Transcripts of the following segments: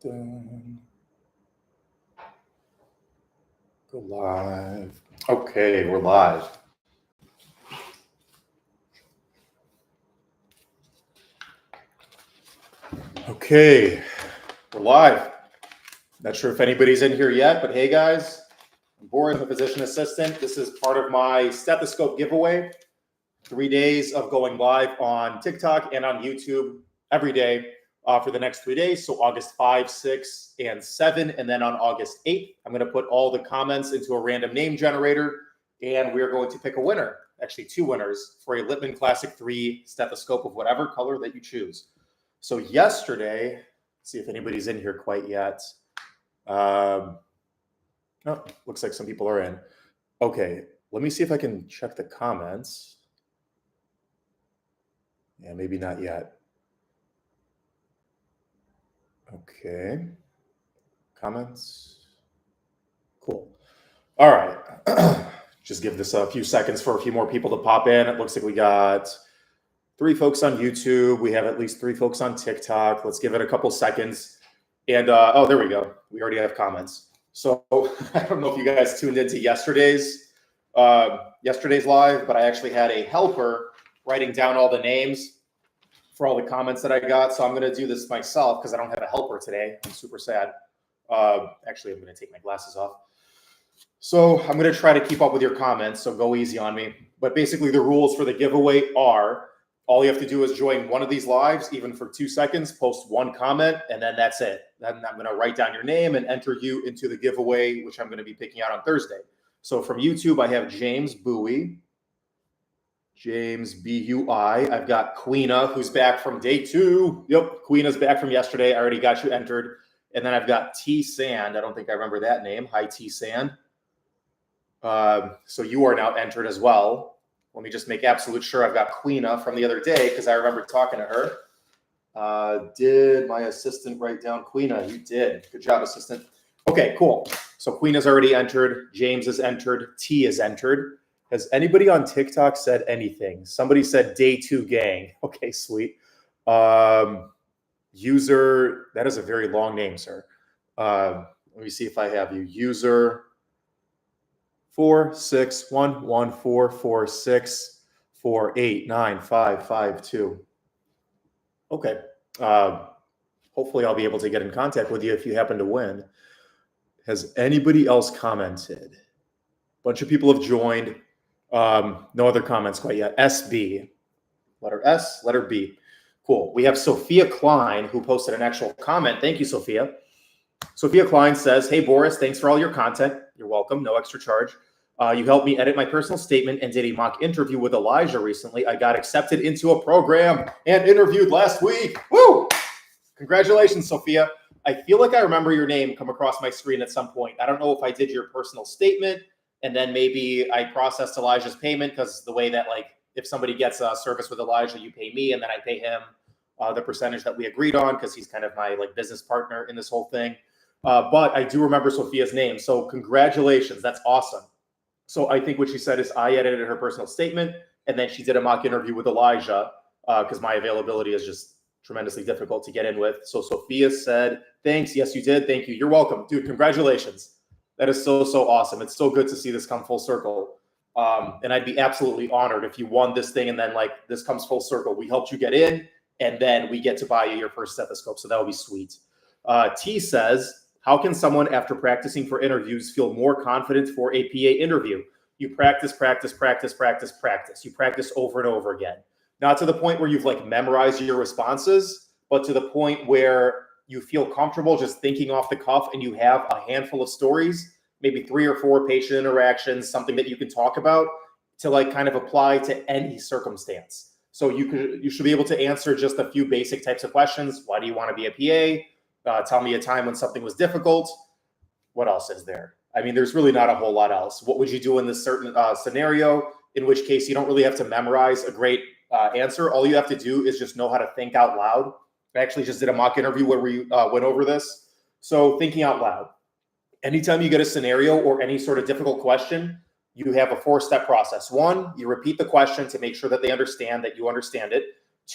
Dun. Go live. Okay, we're live. Okay, we're live. Not sure if anybody's in here yet, but hey guys, I'm Boris, I'm a physician assistant. This is part of my Stethoscope Giveaway. 3 days of going live on TikTok and on YouTube every day for the next 3 days. So August 5, 6, and 7. And then on August 8th, I'm going to put all the comments into a random name generator. And we're going to pick a winner, actually 2 winners, for a Littman Classic 3 stethoscope of whatever color that you choose. So yesterday, let's see if anybody's in here quite yet. Oh, looks like some people are in. Okay, let me see if I can check the comments. Yeah, maybe not yet. Okay. Comments. Cool. All right. Just give this a few seconds for a few more people to pop in. It looks like we got 3 folks on YouTube. We have at least 3 folks on TikTok. Let's give it a couple seconds. And oh, there we go. We already have comments. So I don't know if you guys tuned into yesterday's live, but I actually had a helper writing down all the names for all the comments that I got. So I'm going to do this myself because I don't have a helper today. I'm super sad. Actually, I'm going to take my glasses off. So I'm going to try to keep up with your comments. So go easy on me. But basically the rules for the giveaway are all you have to do is join one of these lives, even for 2 seconds, post 1 comment, and then that's it. Then I'm going to write down your name and enter you into the giveaway, which I'm going to be picking out on Thursday. So from YouTube, I have James Bowie. James B-U-I. I've got Queena, who's back from day 2. Yep, Queena's back from yesterday. I already got you entered. And then I've got T Sand. I don't think I remember that name. Hi, T Sand. So you are now entered as well. Let me just make absolute sure I've got Queena from the other day because I remember talking to her. Did my assistant write down Queena? You did. Good job, assistant. Okay, cool. So Queena's already entered. James is entered. T is entered. Has anybody on TikTok said anything? Somebody said day 2 gang. Okay, sweet. User, that is a very long name, sir. Let me see if I have you. User 4611446489552. Okay. Hopefully I'll be able to get in contact with you if you happen to win. Has anybody else commented? Bunch of people have joined. No other comments quite yet. SB, letter S, letter B. Cool. We have Sophia Klein who posted an actual comment. Thank you, Sophia. Sophia Klein says, hey, Boris, thanks for all your content. You're welcome. No extra charge. You helped me edit my personal statement and did a mock interview with Elijah recently. I got accepted into a program and interviewed last week. Woo! Congratulations, Sophia. I feel like I remember your name come across my screen at some point. I don't know if I did your personal statement and then maybe I processed Elijah's payment because the way that, like, if somebody gets a service with Elijah, you pay me and then I pay him the percentage that we agreed on because he's kind of my business partner in this whole thing. But I do remember Sophia's name. So congratulations. That's awesome. So I think what she said is I edited her personal statement and then she did a mock interview with Elijah because my availability is just tremendously difficult to get in with. So Sophia said, thanks. Yes, you did. Thank you. You're welcome. Dude, congratulations. That is so awesome. It's so good to see this come full circle. And I'd be absolutely honored if you won this thing and then this comes full circle. We helped you get in and then we get to buy you your first stethoscope. So that would be sweet. T says, how can someone after practicing for interviews feel more confident for a PA interview? You practice. You practice over and over again. Not to the point where you've memorized your responses, but to the point where you feel comfortable just thinking off the cuff and you have a handful of stories, maybe 3 or 4 patient interactions, something that you can talk about to kind of apply to any circumstance. So you should be able to answer just a few basic types of questions. Why do you want to be a PA? Tell me a time when something was difficult. What else is there? I mean, there's really not a whole lot else. What would you do in this certain scenario? In which case you don't really have to memorize a great answer. All you have to do is just know how to think out loud. I actually just did a mock interview where we went over this. So thinking out loud. Anytime you get a scenario or any sort of difficult question, you have a 4-step process. 1, you repeat the question to make sure that they understand that you understand it.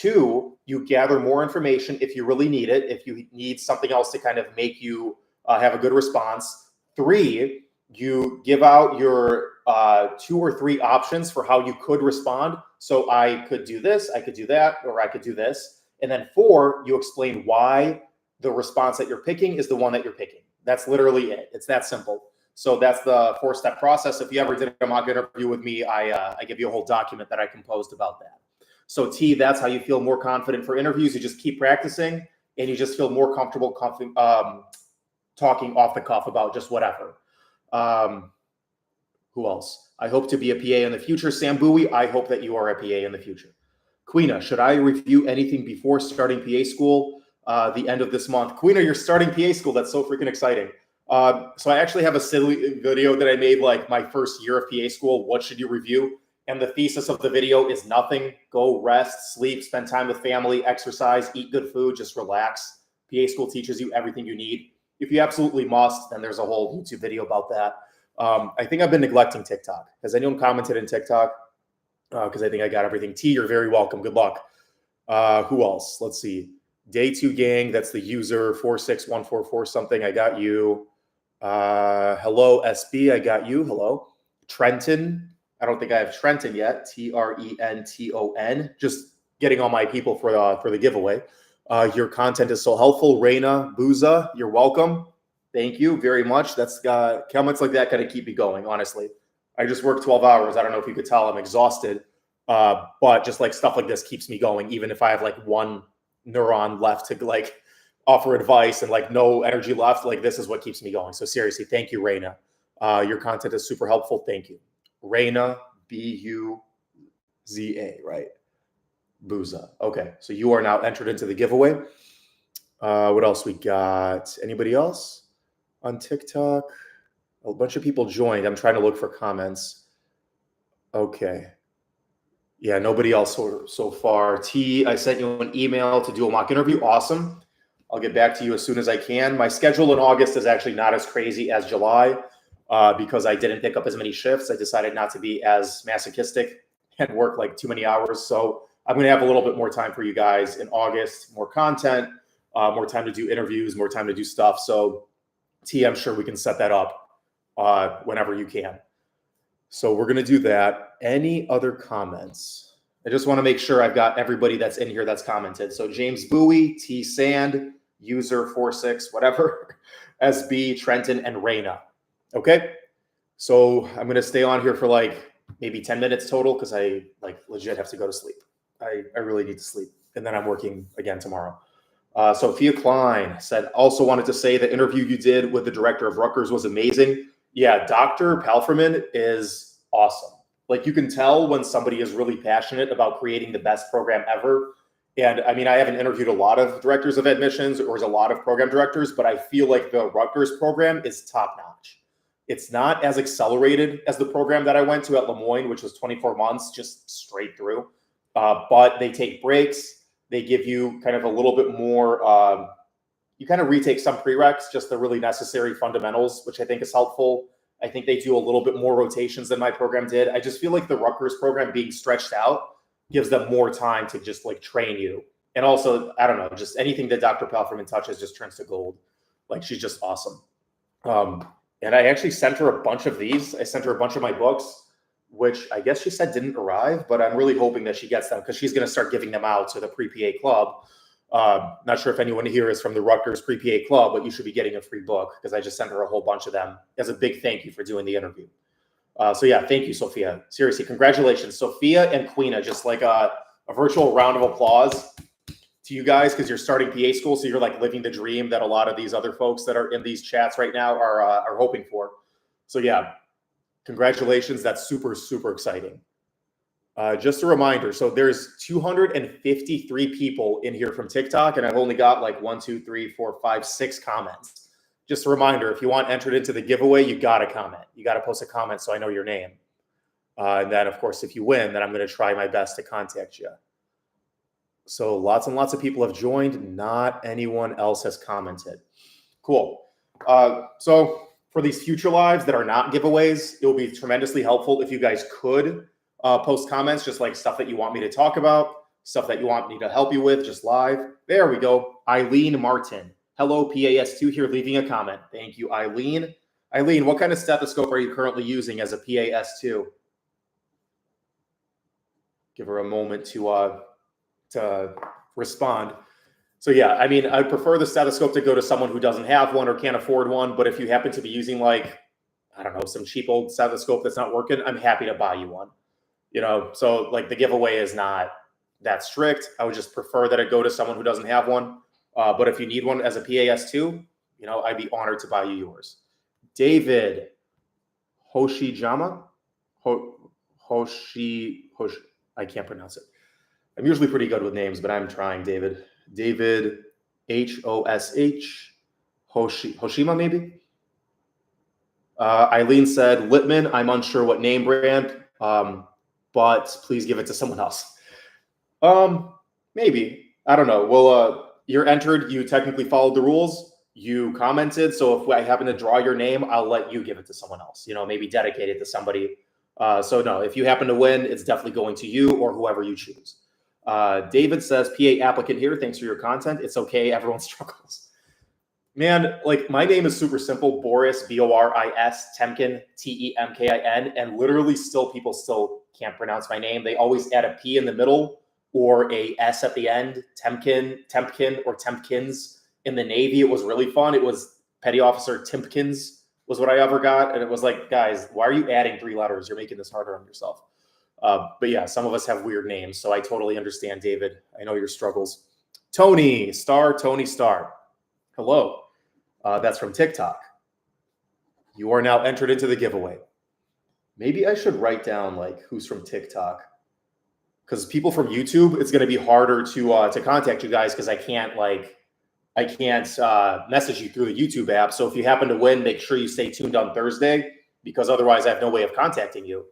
2, you gather more information if you really need it, if you need something else to kind of make you have a good response. 3, you give out your 2 or 3 options for how you could respond. So I could do this, I could do that, or I could do this. And then 4, you explain why the response that you're picking is the one that you're picking. That's literally it. It's that simple. So that's the 4-step process. If you ever did a mock interview with me, I give you a whole document that I composed about that. So T, that's how you feel more confident for interviews. You just keep practicing and you just feel more comfortable talking off the cuff about just whatever. Who else? I hope to be a PA in the future. Sam Bowie, I hope that you are a PA in the future. Queena, should I review anything before starting PA school the end of this month? Queena, you're starting PA school. That's so freaking exciting. So I actually have a silly video that I made like my first year of PA school. What should you review? And the thesis of the video is nothing. Go rest, sleep, spend time with family, exercise, eat good food, just relax. PA school teaches you everything you need. If you absolutely must, then there's a whole YouTube video about that. I think I've been neglecting TikTok. Has anyone commented in TikTok? Because I think I got everything. T, you're very welcome. Good luck. Who else? Let's see. Day 2 gang. That's the user 46144 something. I got you. Hello SB. I got you. Hello. Trenton. I don't think I have Trenton yet. Trenton. Just getting all my people for the giveaway. Your content is so helpful. Reina Booza, you're welcome. Thank you very much. That's comments like that kind of keep me going, honestly. I just worked 12 hours. I don't know if you could tell I'm exhausted, but just like stuff like this keeps me going, even if I have like one neuron left to like offer advice and like no energy left. Like this is what keeps me going. So seriously, thank you, Reina. Your content is super helpful. Thank you. Reina, Buza, right? Booza. Okay, so you are now entered into the giveaway. What else we got? Anybody else on TikTok? A bunch of people joined. I'm trying to look for comments. Okay. Yeah, nobody else so far. T, I sent you an email to do a mock interview. Awesome. I'll get back to you as soon as I can. My schedule in August is actually not as crazy as July because I didn't pick up as many shifts. I decided not to be as masochistic and work like too many hours. So I'm going to have a little bit more time for you guys in August, more content, more time to do interviews, more time to do stuff. So T, I'm sure we can set that up whenever you can. So we're going to do that. Any other comments? I just want to make sure I've got everybody that's in here that's commented. So James Bowie, T Sand, user 46, whatever, SB, Trenton, and Reina. Okay. So I'm going to stay on here for like maybe 10 minutes total because I like legit have to go to sleep. I really need to sleep. And then I'm working again tomorrow. Sophia Klein said, also wanted to say the interview you did with the director of Rutgers was amazing. Yeah, Dr. Palferman is awesome. Like you can tell when somebody is really passionate about creating the best program ever. And I mean, I haven't interviewed a lot of directors of admissions or a lot of program directors, but I feel like the Rutgers program is top notch. It's not as accelerated as the program that I went to at Lemoyne, which was 24 months, just straight through. But they take breaks. They give you kind of a little bit more, you kind of retake some prereqs, just the really necessary fundamentals, which I think is helpful. I think they do a little bit more rotations than my program did. I just feel like the Rutgers program being stretched out gives them more time to just like train you. And also, I don't know, just anything that Dr. Palferman touches just turns to gold. Like she's just awesome. And I actually sent her a bunch of these. I sent her a bunch of my books, which I guess she said didn't arrive, but I'm really hoping that she gets them because she's going to start giving them out to the pre-PA club. Not sure if anyone here is from the Rutgers pre-PA club, but you should be getting a free book because I just sent her a whole bunch of them as a big thank you for doing the interview. So yeah, thank you, Sophia. Seriously, congratulations. Sophia and Queena, just like a virtual round of applause to you guys because you're starting PA school. So you're like living the dream that a lot of these other folks that are in these chats right now are hoping for. So yeah, congratulations. That's super, super exciting. Just a reminder. So there's 253 people in here from TikTok, and I've only got like 1, 2, 3, 4, 5, 6 comments. Just a reminder, if you want entered into the giveaway, you got to comment. You got to post a comment so I know your name. And then, of course, if you win, then I'm going to try my best to contact you. So lots and lots of people have joined. Not anyone else has commented. Cool. So for these future lives that are not giveaways, it will be tremendously helpful if you guys could post comments, just like stuff that you want me to talk about, stuff that you want me to help you with, just live. There we go. Eileen Martin. Hello, PAS2 here, leaving a comment. Thank you, Eileen. Eileen, what kind of stethoscope are you currently using as a PAS2? Give her a moment to respond. So yeah, I mean, I prefer the stethoscope to go to someone who doesn't have one or can't afford one. But if you happen to be using like, I don't know, some cheap old stethoscope that's not working, I'm happy to buy you one. So like the giveaway is not that strict. I would just prefer that it go to someone who doesn't have one. But if you need one as a PAS2, I'd be honored to buy you yours. David Hoshijama, Hoshi, I can't pronounce it. I'm usually pretty good with names, but I'm trying, David. David Hosh, Hoshima, maybe? Eileen said, Littman, I'm unsure what name brand, but please give it to someone else. Maybe. I don't know. Well, you're entered. You technically followed the rules. You commented. So if I happen to draw your name, I'll let you give it to someone else, maybe dedicate it to somebody. So no, if you happen to win, it's definitely going to you or whoever you choose. David says, PA applicant here. Thanks for your content. It's okay. Everyone struggles. Man, like my name is super simple. Boris, Boris, Temkin, Temkin. And literally people still can't pronounce my name. They always add a P in the middle or a S at the end. Temkin, or Tempkins. In the Navy, it was really fun. It was Petty Officer Timpkins was what I ever got. And it was like, guys, why are you adding 3 letters? You're making this harder on yourself. But yeah, some of us have weird names. So I totally understand, David. I know your struggles. Tony Star. Hello. That's from TikTok. You are now entered into the giveaway. Maybe I should write down like who's from TikTok. Because people from YouTube, it's going to be harder to contact you guys because I can't message you through the YouTube app. So if you happen to win, make sure you stay tuned on Thursday because otherwise I have no way of contacting you.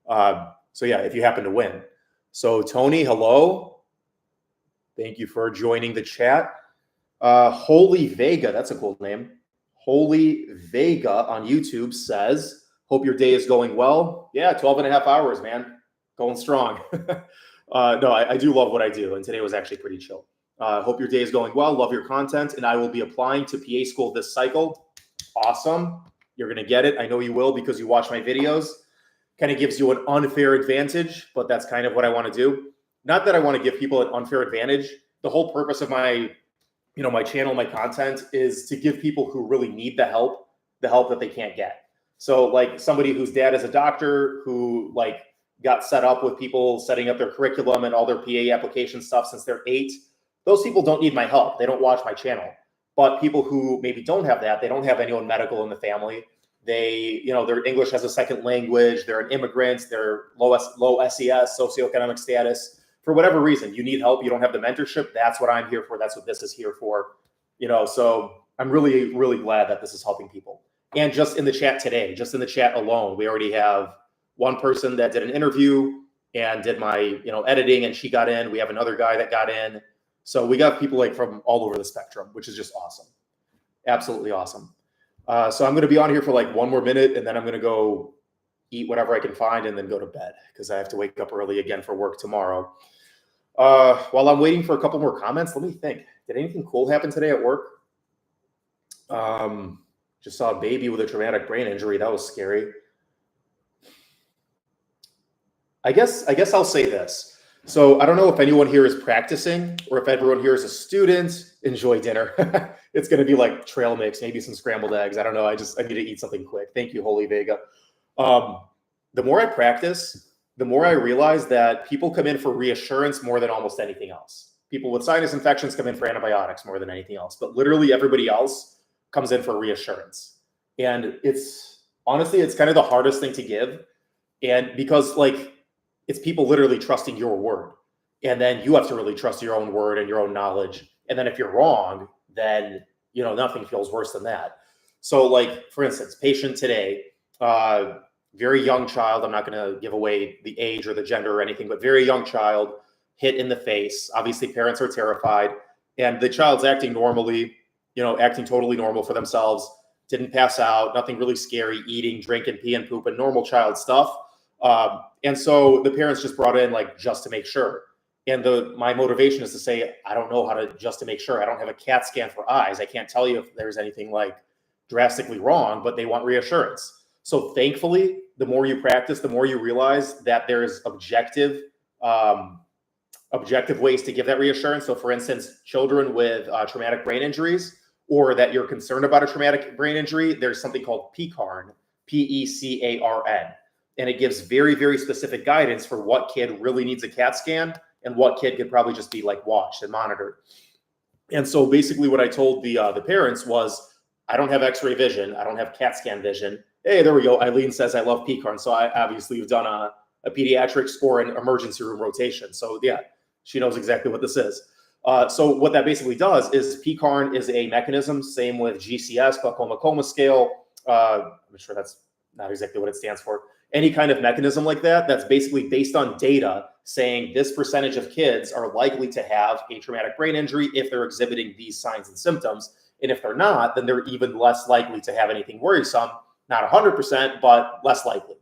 So yeah, if you happen to win. So Tony, hello. Thank you for joining the chat. Holy Vega, that's a cool name. Holy Vega on YouTube says, hope your day is going well. Yeah, 12 and a half hours, man. Going strong. No, I do love what I do. And today was actually pretty chill. Hope your day is going well. Love your content. And I will be applying to PA school this cycle. Awesome. You're going to get it. I know you will because you watch my videos. Kind of gives you an unfair advantage, but that's kind of what I want to do. Not that I want to give people an unfair advantage. The whole purpose of my channel, my content is to give people who really need the help that they can't get. So like somebody whose dad is a doctor who like got set up with people setting up their curriculum and all their PA application stuff since they're 8. Those people don't need my help. They don't watch my channel. But people who maybe don't have that, they don't have anyone medical in the family. They, their English as a second language. They're an immigrant. They're low SES, socioeconomic status. For whatever reason, you need help. You don't have the mentorship. That's what I'm here for. That's what this is here for. So I'm really, really glad that this is helping people. And just in the chat today, just in the chat alone, we already have one person that did an interview and did my, editing, and she got in. We have another guy that got in. So we got people like from all over the spectrum, which is just awesome. Absolutely awesome. So I'm going to be on here for like 1 more minute, and then I'm going to go eat whatever I can find and then go to bed because I have to wake up early again for work tomorrow. While I'm waiting for a couple more comments, let me think. Did anything cool happen today at work? Just saw a baby with a traumatic brain injury. That was scary. I guess I'll say this. So I don't know if anyone here is practicing or if everyone here is a student. Enjoy dinner. It's going to be like trail mix, maybe some scrambled eggs. I don't know. I need to eat something quick. Thank you, Holy Vega. The more I practice, the more I realize that people come in for reassurance more than almost anything else. People with sinus infections come in for antibiotics more than anything else. But literally everybody else comes in for reassurance. And it's kind of the hardest thing to give. And because it's people literally trusting your word. And then you have to really trust your own word and your own knowledge. And then if you're wrong, then, nothing feels worse than that. So for instance, patient today, very young child, I'm not going to give away the age or the gender or anything, but very young child hit in the face. Obviously parents are terrified and the child's acting normally, acting totally normal for themselves. Didn't pass out, nothing really scary, eating, drinking, peeing, pooping, normal child stuff. And so the parents just brought in just to make sure. And my motivation is to say, I don't know how to, just to make sure. I don't have a CAT scan for eyes. I can't tell you if there's anything like drastically wrong, but they want reassurance. So thankfully, the more you practice, the more you realize that there's objective ways to give that reassurance. So for instance, children with traumatic brain injuries, or that you're concerned about a traumatic brain injury, there's something called PECARN, PECARN. And it gives very, very specific guidance for what kid really needs a CAT scan and what kid could probably just be like watched and monitored. And so basically what I told the parents was, I don't have x-ray vision. I don't have CAT scan vision. Hey, there we go. Eileen says I love PECARN. So I obviously have done a pediatrics or an emergency room rotation. So yeah, she knows exactly what this is. So what that basically does is PECARN is a mechanism, same with GCS, glaucoma coma scale. I'm sure that's not exactly what it stands for. Any kind of mechanism like that, that's basically based on data saying this percentage of kids are likely to have a traumatic brain injury if they're exhibiting these signs and symptoms. And if they're not, then they're even less likely to have anything worrisome. Not 100%, but less likely.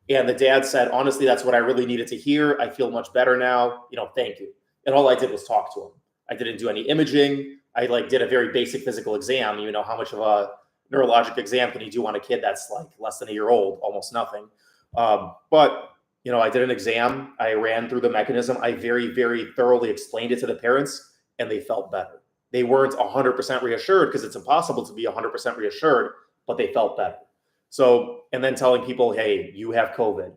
And the dad said, honestly, that's what I really needed to hear. I feel much better now. Thank you. And all I did was talk to him. I didn't do any imaging. I did a very basic physical exam. How much of a neurologic exam can you do on a kid that's like less than a year old? Almost nothing. But I did an exam. I ran through the mechanism. I very, very thoroughly explained it to the parents, and they felt better. They weren't 100% reassured, because it's impossible to be 100% reassured, but they felt better. So, and then telling people, hey, you have COVID.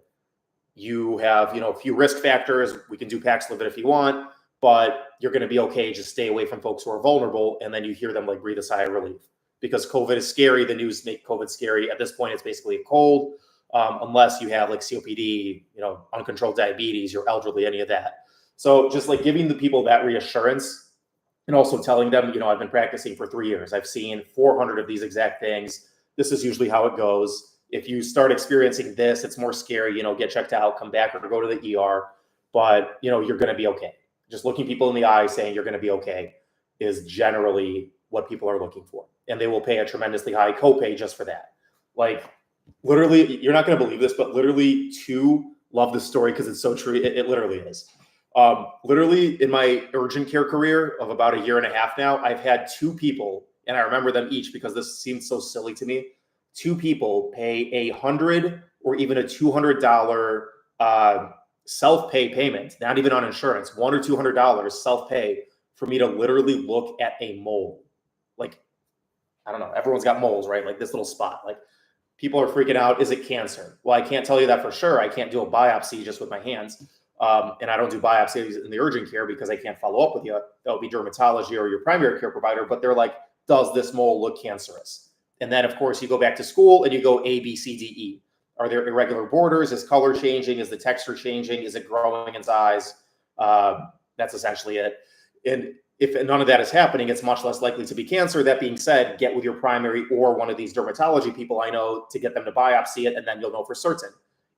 You have, a few risk factors. We can do Paxlovid if you want, but you're going to be okay. Just stay away from folks who are vulnerable. And then you hear them breathe a sigh of relief, because COVID is scary. The news make COVID scary. At this point, it's basically a cold. Unless you have COPD, uncontrolled diabetes, you're elderly, any of that. So just giving the people that reassurance, and also telling them, I've been practicing for 3 years. I've seen 400 of these exact things. This is usually how it goes. If you start experiencing this, it's more scary, get checked out, come back, or go to the ER, but you're going to be okay. Just looking people in the eye saying you're going to be okay is generally what people are looking for. And they will pay a tremendously high copay just for that. Literally, you're not going to believe this, but literally two love this story because it's so true. It literally is. Literally in my urgent care career of about 1.5 years now, I've had 2 people, and I remember them each because this seems so silly to me. 2 people pay $100 or even a $200 self-pay payment, not even on insurance, $100 or $200 self-pay for me to literally look at a mole. I don't know, everyone's got moles, right? This little spot. People are freaking out. Is it cancer? Well, I can't tell you that for sure. I can't do a biopsy just with my hands. And I don't do biopsies in the urgent care because I can't follow up with you. That would be dermatology or your primary care provider. But they're like, does this mole look cancerous? And then, of course, you go back to school and you go A, B, C, D, E. Are there irregular borders? Is color changing? Is the texture changing? Is it growing in size? That's essentially it. And if none of that is happening, it's much less likely to be cancer. That being said, get with your primary or one of these dermatology people I know to get them to biopsy it, and then you'll know for certain.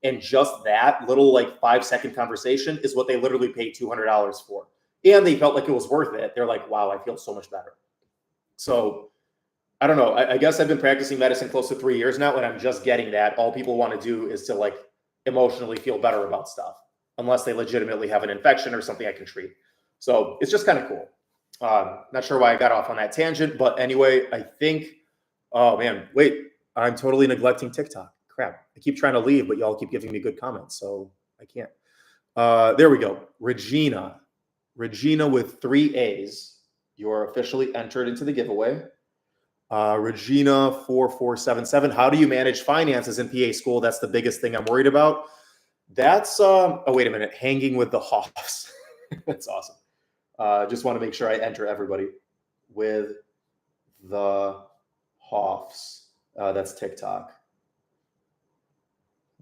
And just that little 5-second conversation is what they literally paid $200 for. And they felt like it was worth it. They're like, wow, I feel so much better. So I don't know. I guess I've been practicing medicine close to 3 years now, and I'm just getting that. All people want to do is to emotionally feel better about stuff, unless they legitimately have an infection or something I can treat. So it's just kind of cool. Not sure why I got off on that tangent, but anyway, I think, oh man, wait, I'm totally neglecting TikTok. Crap. I keep trying to leave, but y'all keep giving me good comments, so I can't. There we go. Regina with 3 A's. You're officially entered into the giveaway. Regina 4477. How do you manage finances in PA school? That's the biggest thing I'm worried about. That's, oh, wait a minute. Hanging with the Hoffs. That's awesome. Just want to make sure I enter everybody with the Hoffs. That's TikTok.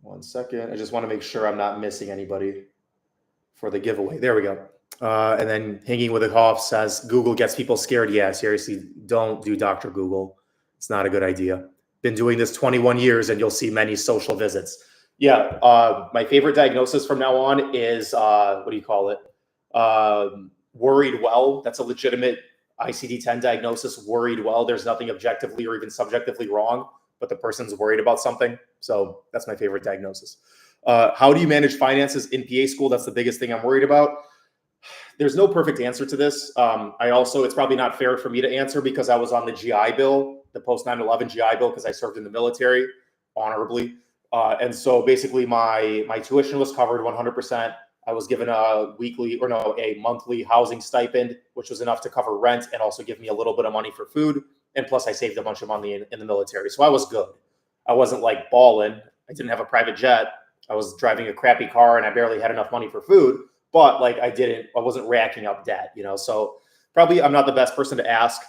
1 second. I just want to make sure I'm not missing anybody for the giveaway. There we go. And then Hanging with the Hoffs says, Google gets people scared. Yeah, seriously, don't do Dr. Google. It's not a good idea. Been doing this 21 years and you'll see many social visits. Yeah, my favorite diagnosis from now on is, what do you call it? Worried well. That's a legitimate ICD-10 diagnosis, worried well. There's nothing objectively or even subjectively wrong, but the person's worried about something. So that's my favorite diagnosis. How do you manage finances in PA school? That's the biggest thing I'm worried about. There's no perfect answer to this. It's probably not fair for me to answer because I was on the GI Bill, the post 9/11 GI Bill, because I served in the military honorably. And so basically my tuition was covered 100%. I was given a monthly housing stipend, which was enough to cover rent and also give me a little bit of money for food. And plus I saved a bunch of money in the military. So I was good. I wasn't like balling. I didn't have a private jet. I was driving a crappy car and I barely had enough money for food, but like I wasn't racking up debt, so probably I'm not the best person to ask.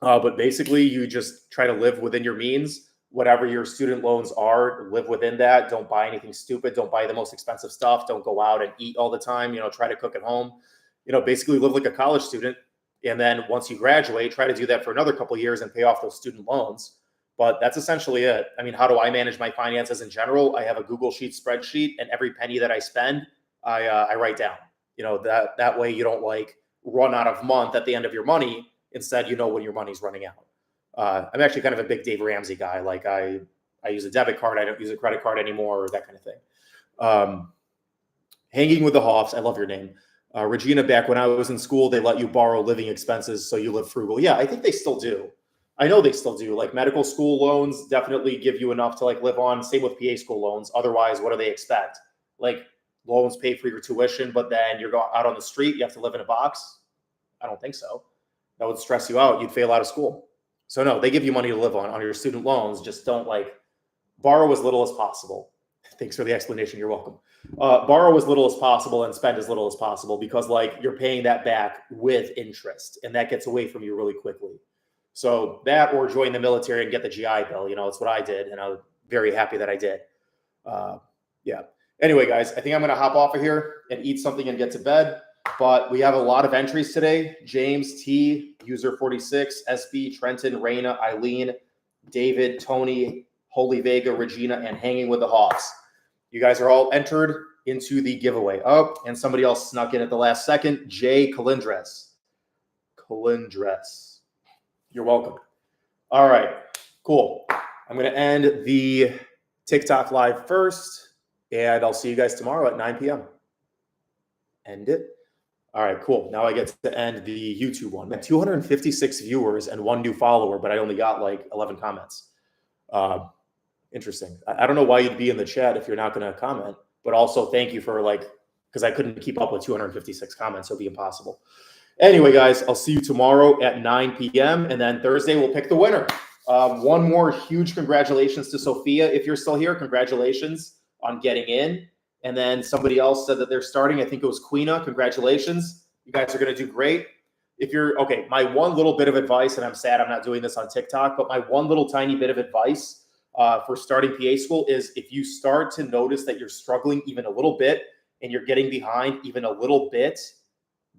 But basically you just try to live within your means, whatever your student loans are, live within that. Don't buy anything stupid. Don't buy the most expensive stuff. Don't go out and eat all the time. Try to cook at home, basically live like a college student. And then once you graduate, try to do that for another couple of years and pay off those student loans. But that's essentially it. I mean, how do I manage my finances in general? I have a Google Sheet spreadsheet, and every penny that I spend, I write down. That way you don't like run out of month at the end of your money. Instead, when your money's running out. I'm actually kind of a big Dave Ramsey guy. Like I use a debit card. I don't use a credit card anymore, or that kind of thing. Hanging with the Hoffs. I love your name. Regina, back when I was in school, they let you borrow living expenses so you live frugal. Yeah, I think they still do. I know they still do. Like medical school loans definitely give you enough to like live on. Same with PA school loans. Otherwise, what do they expect? Like loans pay for your tuition, but then you're going out on the street. You have to live in a box. I don't think so. That would stress you out. You'd fail out of school. So no, they give you money to live on your student loans. Just don't like borrow as little as possible. Thanks for the explanation. You're welcome. Borrow as little as possible and spend as little as possible because like you're paying that back with interest and that gets away from you really quickly. So that or join the military and get the GI Bill. It's what I did. And I was very happy that I did. Yeah. Anyway, guys, I think I'm going to hop off of here and eat something and get to bed. But we have a lot of entries today. James, T, User 46, SB, Trenton, Raina, Eileen, David, Tony, Holy Vega, Regina, and Hanging with the Hoffs. You guys are all entered into the giveaway. Oh, and somebody else snuck in at the last second. Jay Calindres. You're welcome. All right, cool. I'm going to end the TikTok live first, and I'll see you guys tomorrow at 9 p.m. End it. All right, cool. Now I get to end the YouTube one. 256 viewers and 1 new follower, but I only got like 11 comments. Interesting. I don't know why you'd be in the chat if you're not going to comment, but also thank you for because I couldn't keep up with 256 comments, so it'd be impossible. Anyway, guys, I'll see you tomorrow at 9 p.m. And then Thursday, we'll pick the winner. One more huge congratulations to Sophia. If you're still here, congratulations on getting in. And then somebody else said that they're starting. I think it was Queena. Congratulations. You guys are going to do great. If you're okay, my one little bit of advice, and I'm sad I'm not doing this on TikTok, but my one little tiny bit of advice for starting PA school is if you start to notice that you're struggling even a little bit and you're getting behind even a little bit,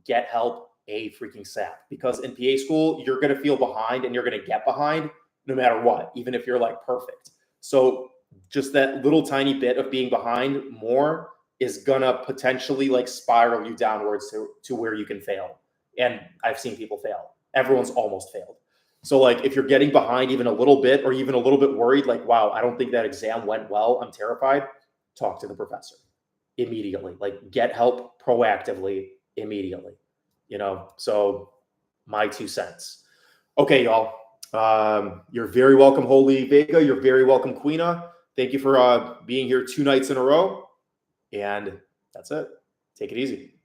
get help ASAP. Because in PA school, you're going to feel behind and you're going to get behind no matter what, even if you're like perfect. So just that little tiny bit of being behind more is going to potentially like spiral you downwards to where you can fail. And I've seen people fail. Everyone's almost failed. So like if you're getting behind even a little bit or even a little bit worried, like, wow, I don't think that exam went well, I'm terrified, talk to the professor immediately. Like get help proactively immediately. So my 2 cents. Okay, y'all. You're very welcome, Holy Vega. You're very welcome, Queena. Thank you for being here 2 nights in a row. And that's it. Take it easy.